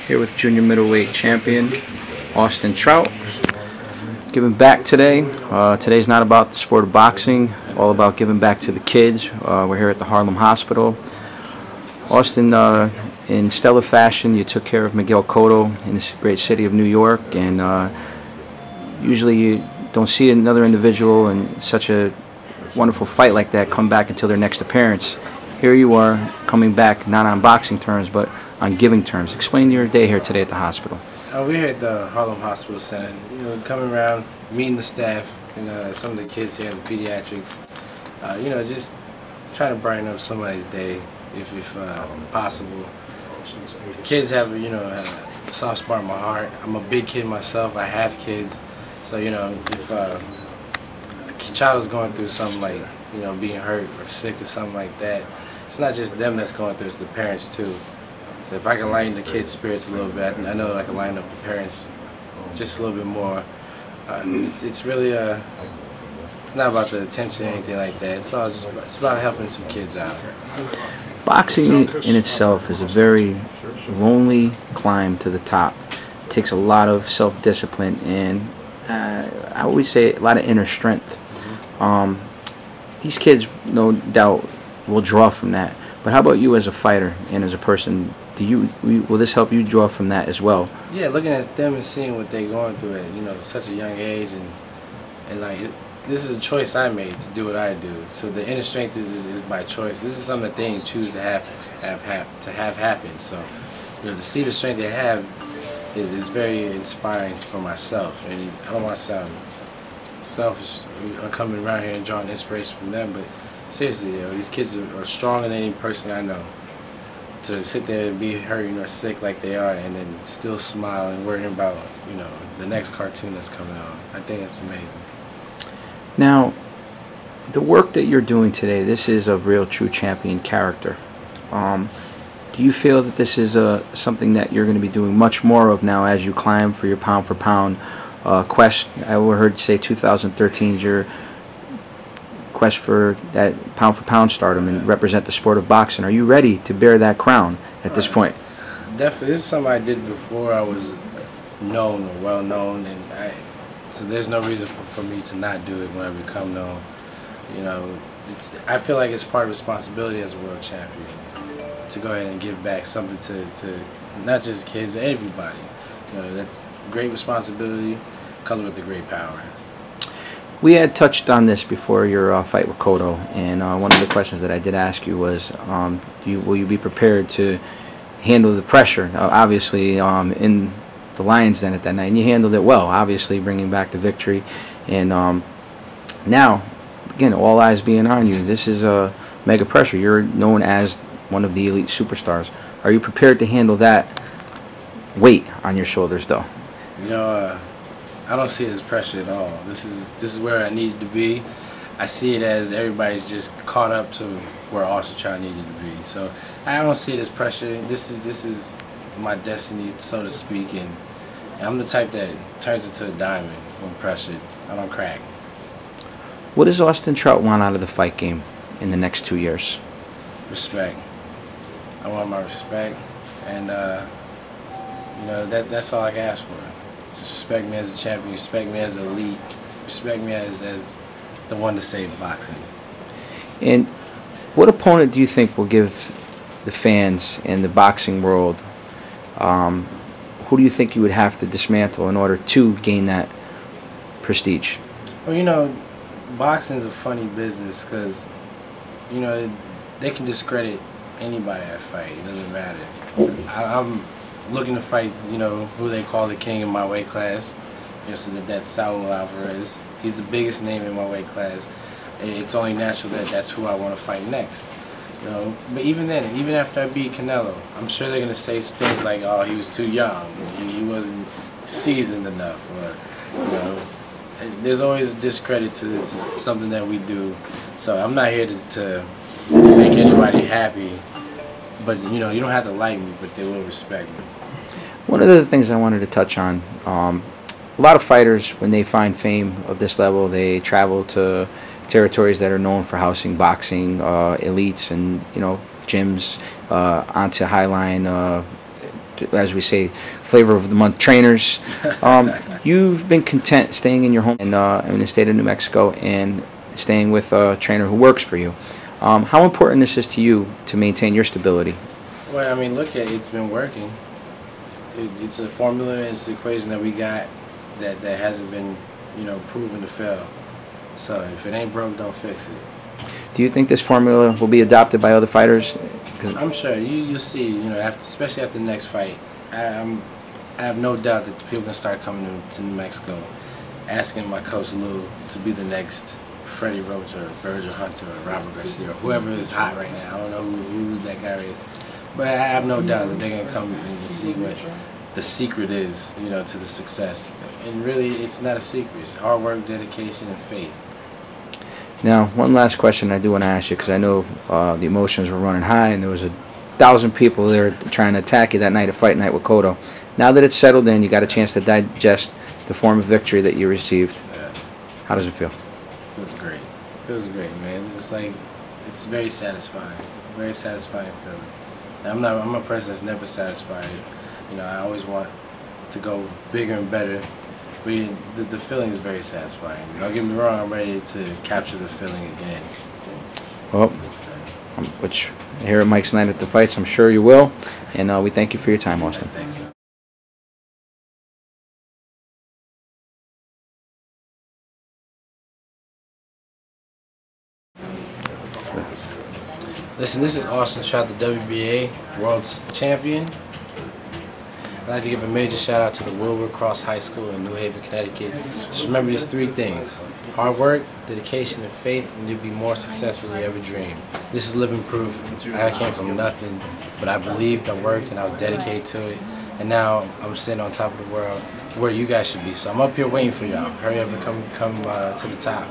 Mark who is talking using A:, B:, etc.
A: Here with junior middleweight champion Austin Trout. Giving back today. Today's not about the sport of boxing, all about giving back to the kids. We're here at the Harlem Hospital. Austin, in stellar fashion, you took care of Miguel Cotto in this great city of New York, and usually you don't see another individual in such a wonderful fight like that come back until their next appearance. Here you are coming back not on boxing terms but on giving terms. Explain your day here today at the hospital.
B: We're here at the Harlem Hospital Center. You know, coming around, meeting the staff and some of the kids here in the pediatrics. You know, just trying to brighten up somebody's day if possible. The kids have, you know, a soft spot in my heart. I'm a big kid myself. I have kids, so you know, if a child is going through something like, you know, being hurt or sick or something like that, it's not just them that's going through, it's the parents too. So if I can lighten the kids' spirits a little bit, I know I can lighten up the parents just a little bit more. It's really it's not about the attention or anything like that. It's about helping some kids out.
A: Boxing in itself is a very lonely climb to the top. It takes a lot of self-discipline and I always say a lot of inner strength. These kids, no doubt, will draw from that. But how about you as a fighter and as a person? Will this help you draw from that as well? Yeah,
B: looking at them and seeing what they're going through at, you know, such a young age, and like this is a choice I made to do what I do. So the inner strength is by choice. This is something that they didn't choose to have happen. So you know, to see the strength they have is very inspiring for myself. And I don't want to sound selfish. I'm coming around here and drawing inspiration from them, but seriously, you know, these kids are stronger than any person I know. To sit there and be hurting or sick like they are, and then still smile and worrying about, you know, the next cartoon that's coming on. I think it's amazing.
A: Now, the work that you're doing today, this is a real true champion character. Do you feel that this is something that you're going to be doing much more of now as you climb for your pound for pound quest? I heard you say 2013 is your quest for that pound for pound stardom and represent the sport of boxing. Are you ready to bear that crown at this point?
B: Definitely. This is something I did before I was known or well known, and so there's no reason for me to not do it when I become known. You know, I feel like it's part of responsibility as a world champion to go ahead and give back something to not just kids, but everybody. You know, that's great responsibility, comes with the great power.
A: We had touched on this before your fight with Cotto, and one of the questions that I did ask you was, will you be prepared to handle the pressure? Obviously, in the Lions Den at that night, and you handled it well, obviously bringing back the victory. And now, again, all eyes being on you. This is a mega pressure. You're known as one of the elite superstars. Are you prepared to handle that weight on your shoulders, though?
B: You know, I don't see it as pressure at all. This is where I needed to be. I see it as everybody's just caught up to where Austin Trout needed to be. So I don't see it as pressure. This is my destiny, so to speak, and I'm the type that turns into a diamond when pressured. I don't crack.
A: What does Austin Trout want out of the fight game in the next 2 years?
B: Respect. I want my respect, and you know, that's all I can ask for. Just respect me as a champion, respect me as an elite, respect me as the one to save boxing.
A: And what opponent do you think will give the fans and the boxing world, who do you think you would have to dismantle in order to gain that prestige?
B: Well, you know, boxing is a funny business because, you know, they can discredit anybody that fight. It doesn't matter. I'm looking to fight, you know, who they call the king in my weight class. You know, so that's Saul Alvarez. He's the biggest name in my weight class. It's only natural that that's who I want to fight next. You know, but even then, even after I beat Canelo, I'm sure they're gonna say things like, "Oh, he was too young. He wasn't seasoned enough," or, you know, there's always discredit to something that we do. So I'm not here to make anybody happy. But you know, you don't have to like me, but they will respect me.
A: One of the things I wanted to touch on, a lot of fighters, when they find fame of this level, they travel to territories that are known for housing boxing elites and, you know, gyms, onto Highline, as we say, flavor of the month trainers. You've been content staying in your home in the state of New Mexico and staying with a trainer who works for you. How important this is to you to maintain your stability?
B: Well, I mean, look at it, it's been working. It's a formula, it's an equation that we got that hasn't been, proven to fail. So if it ain't broke, don't fix it.
A: Do you think this formula will be adopted by other fighters?
B: I'm sure you'll see. Especially after the next fight, I have no doubt that people can start coming to New Mexico, asking my coach Lou to be the next Freddie Roach or Virgil Hunter or Robert Garcia or whoever is hot right now. I don't know who that guy is, but I have no doubt that they're gonna come and see what the secret is, to the success. And really, it's not a secret. It's hard work, dedication, and faith.
A: Now, one last question I do want to ask you, because I know the emotions were running high and there was 1,000 people there trying to attack you that night at Fight Night with Cotto. Now that it's settled in, you got a chance to digest the form of victory that you received.
B: Yeah.
A: How does it feel?
B: Feels great. Feels great, man. It's very satisfying. Very satisfying feeling. I'm a person that's never satisfied. I always want to go bigger and better. But the feeling is very satisfying. Don't get me wrong, I'm ready to capture the feeling again.
A: Well, which here at Mike's Night at the Fights, I'm sure you will. And we thank you for your time, Austin.
B: Thanks, man. Listen, this is Austin Trout, the WBA World Champion. I'd like to give a major shout out to the Wilbur Cross High School in New Haven, Connecticut. Just remember these 3 things: hard work, dedication, and faith, and you'll be more successful than you ever dreamed. This is living proof. I came from nothing, but I believed, I worked, and I was dedicated to it. And now I'm sitting on top of the world where you guys should be. So I'm up here waiting for y'all. Hurry up and come to the top.